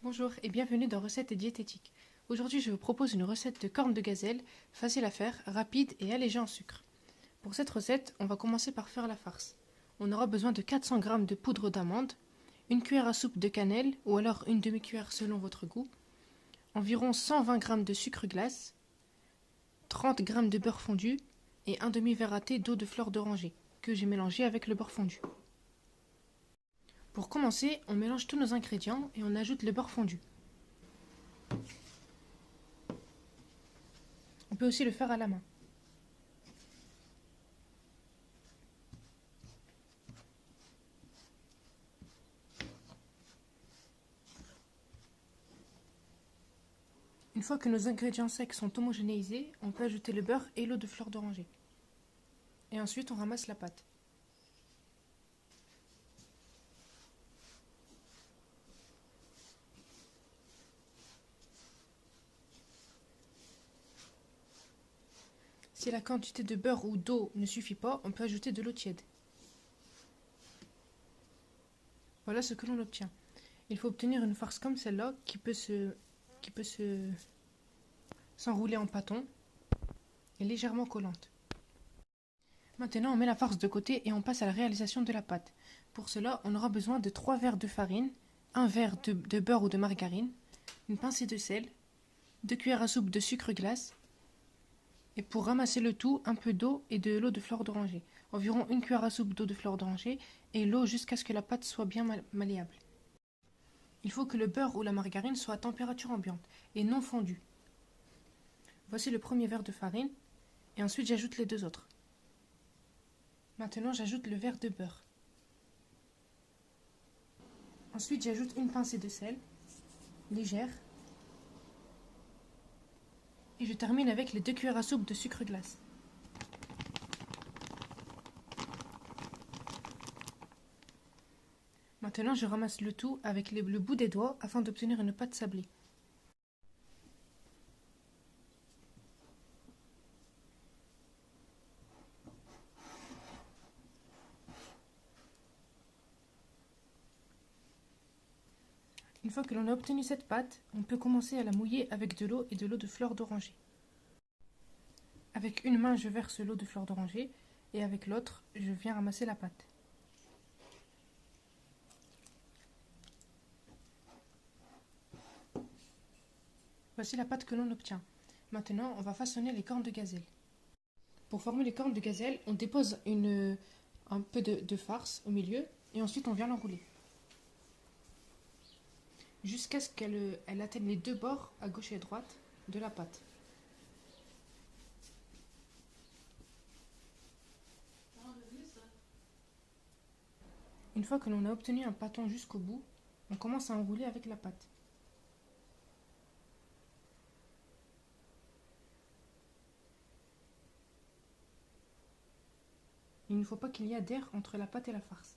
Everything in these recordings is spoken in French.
Bonjour et bienvenue dans Recettes et Diététique. Aujourd'hui, je vous propose une recette de cornes de gazelle, facile à faire, rapide et allégée en sucre. Pour cette recette, on va commencer par faire la farce. On aura besoin de 400 g de poudre d'amande, une cuillère à soupe de cannelle ou alors une demi-cuillère selon votre goût, environ 120 g de sucre glace, 30 g de beurre fondu et un demi-verre à thé d'eau de fleur d'oranger que j'ai mélangé avec le beurre fondu. Pour commencer, on mélange tous nos ingrédients et on ajoute le beurre fondu. On peut aussi le faire à la main. Une fois que nos ingrédients secs sont homogénéisés, on peut ajouter le beurre et l'eau de fleur d'oranger. Et ensuite, on ramasse la pâte. Si la quantité de beurre ou d'eau ne suffit pas, on peut ajouter de l'eau tiède. Voilà ce que l'on obtient. Il faut obtenir une farce comme celle-là qui peut s'enrouler en pâton et légèrement collante. Maintenant, on met la farce de côté et on passe à la réalisation de la pâte. Pour cela, on aura besoin de 3 verres de farine, un verre de beurre ou de margarine, une pincée de sel, 2 cuillères à soupe de sucre glace, et pour ramasser le tout, un peu d'eau et de l'eau de fleur d'oranger. Environ une cuillère à soupe d'eau de fleur d'oranger et l'eau jusqu'à ce que la pâte soit bien malléable. Il faut que le beurre ou la margarine soit à température ambiante et non fondue. Voici le premier verre de farine et ensuite j'ajoute les deux autres. Maintenant j'ajoute le verre de beurre. Ensuite j'ajoute une pincée de sel, légère. Et je termine avec les 2 cuillères à soupe de sucre glace. Maintenant, je ramasse le tout avec le bout des doigts afin d'obtenir une pâte sablée. Une fois que l'on a obtenu cette pâte, on peut commencer à la mouiller avec de l'eau et de l'eau de fleur d'oranger. Avec une main, je verse l'eau de fleur d'oranger et avec l'autre, je viens ramasser la pâte. Voici la pâte que l'on obtient. Maintenant, on va façonner les cornes de gazelle. Pour former les cornes de gazelle, on dépose un peu de farce au milieu et ensuite on vient l'enrouler. Jusqu'à ce qu'elle atteigne les deux bords à gauche et à droite de la pâte. Une fois que l'on a obtenu un pâton jusqu'au bout, on commence à enrouler avec la pâte. Il ne faut pas qu'il y ait d'air entre la pâte et la farce.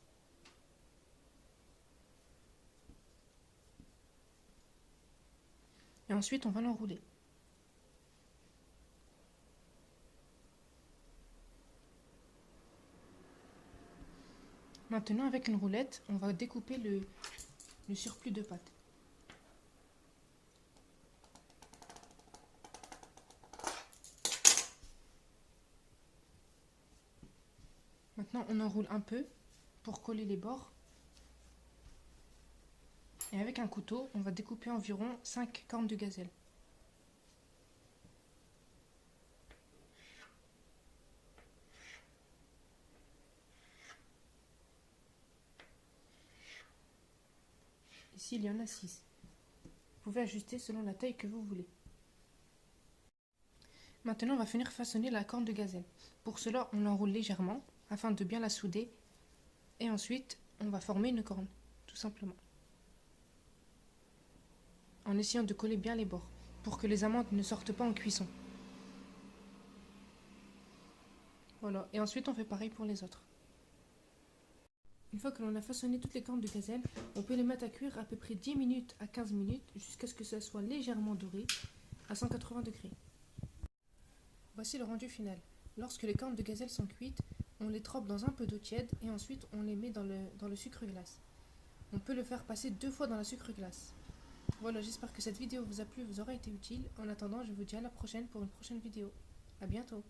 Et ensuite, on va l'enrouler. Maintenant, avec une roulette, on va découper le surplus de pâte. Maintenant, on enroule un peu pour coller les bords. Et avec un couteau, on va découper environ 5 cornes de gazelle. Ici, il y en a 6. Vous pouvez ajuster selon la taille que vous voulez. Maintenant, on va finir façonner la corne de gazelle. Pour cela, on l'enroule légèrement afin de bien la souder. Et ensuite, on va former une corne, tout simplement. En essayant de coller bien les bords, pour que les amandes ne sortent pas en cuisson. Voilà, et ensuite on fait pareil pour les autres. Une fois que l'on a façonné toutes les cornes de gazelle, on peut les mettre à cuire à peu près 10 minutes à 15 minutes jusqu'à ce que ça soit légèrement doré à 180 degrés. Voici le rendu final. Lorsque les cornes de gazelle sont cuites, on les trempe dans un peu d'eau tiède et ensuite on les met dans le sucre glace. On peut le faire passer 2 fois dans la sucre glace. Voilà, j'espère que cette vidéo vous a plu, vous aura été utile. En attendant, je vous dis à la prochaine pour une prochaine vidéo. À bientôt.